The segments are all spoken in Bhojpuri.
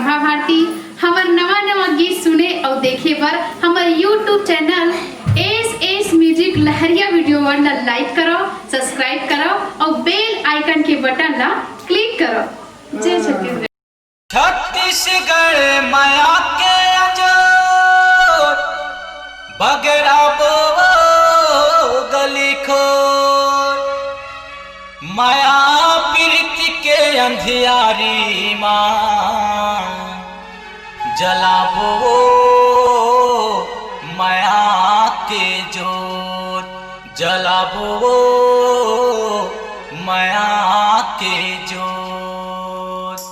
राधा भारती। हमार नवा नवा गीत सुने और देखे पर हमार यूट्यूब चैनल एस म्यूजिक लहरिया वीडियो वन लाइक करो, सब्सक्राइब करो और बेल आइकन के बटन ला क्लिक करो। जय छत्तीसगढ़। छत्तीसगढ़ माया के अजोर बगरा बो गली खोर, माया प्रीति के अंधियारी माँ जलाबो माया के जोत, जलाबो माया के जोत।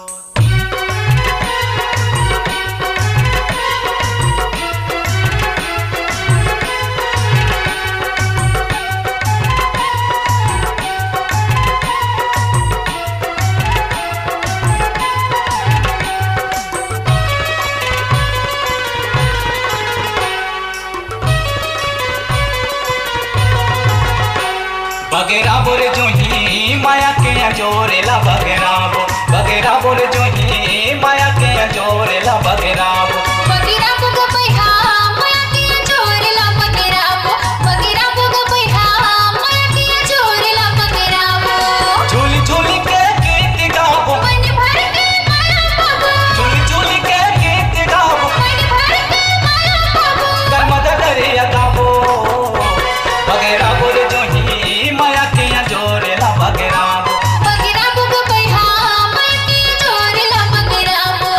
बगेरा बोरे जो ही माया के जोरेला बगेराबो, बगेरा बोरे जो ही माया के जोरेला बगेराबो। बगेरा बुग बैहा माया के जोरेला बगेराबो, बगेरा बुग बैहा माया के जोरेला बगेराबो। झूली झूली के गीत गाबो, मन भर के माया बाबू, झूली झूली के गीत गाबो, मन भर के माया बाबू। कर्मद दरिया गाबो, बगेरा बोरे जो ही माया के जोरेला बगेराबो। बगेरा बुग बैहा माया के जोरेला बगेराबो।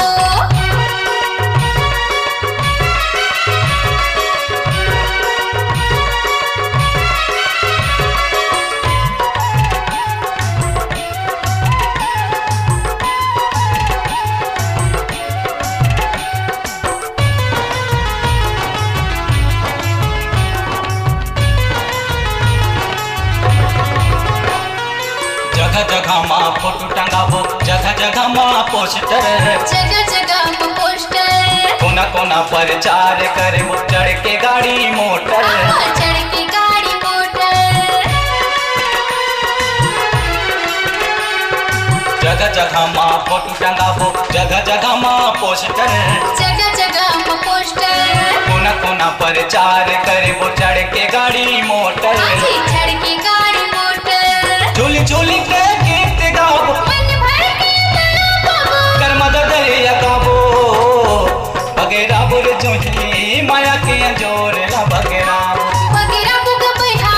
जगह जगह माँ फोटो टंगाबो, जगह जगह माँ पोस्टर, जगह जगह में पोस्टर, कोना कोना प्रचार करे चढ़ के गाड़ी मोटर। चढ़ के गाड़ी मोटर। जगह जगह माँ फोटो टंगाबो, जगह जगह माँ पोस्टर, जगह जगह में पोस्टर, कोना कोना प्रचार करे वो चढ़ के गाड़ी मोटर। चढ़ के गाड़ी मोटर। झूली झूली के गीत गाबो, मन भर के माया बाबू, कर्मद दरिया गाबो, बगेरा बोरे जो ही माया के जोरेला बगेराबो। बगेरा बुग बैहा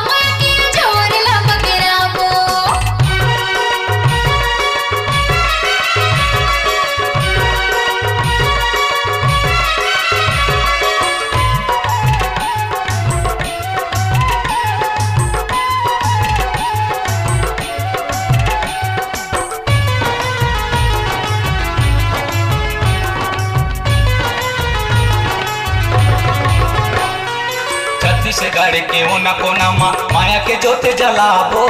माया के जोरेला बगेराबो। छत्तीसगढ़ के ओना कोना माया के जोत जलाबो,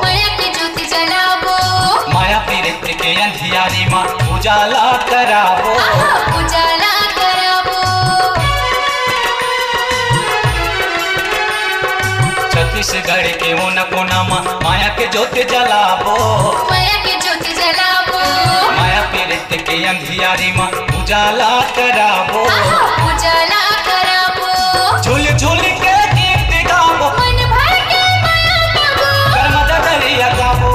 माया के ज्योति जलाबो, माया पीरित के अंधियारी माँ उजाला कराबो। उजाला कराबो। छत्तीसगढ़ के ओना कोना माया के जोत जलाबो, माया के ज्योति जलाबो, माया पीरित के अंधियारी माँ उजाला कराबो। उजाला कराबो। झूल झूल के गीत गाबो, मन भर के माया बाबू, कर्मद दरिया गाबो,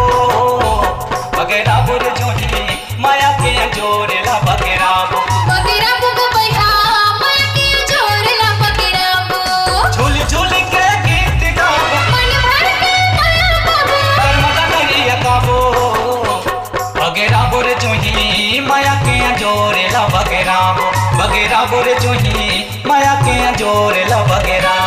बगेरा बोरे जो ही माया के जोरेला बगेराबो। बगेरा बुग बैहा माया के जोरेला बगेराबो। झूल झूल के गीत गाबो, मन भर के माया बाबू, कर्मद दरिया गाबो, बगेरा बोरे जो ही माया के जोरेला बगेराबो, बगेरा बोरे जो ही माया के जोरेला बगेराबो।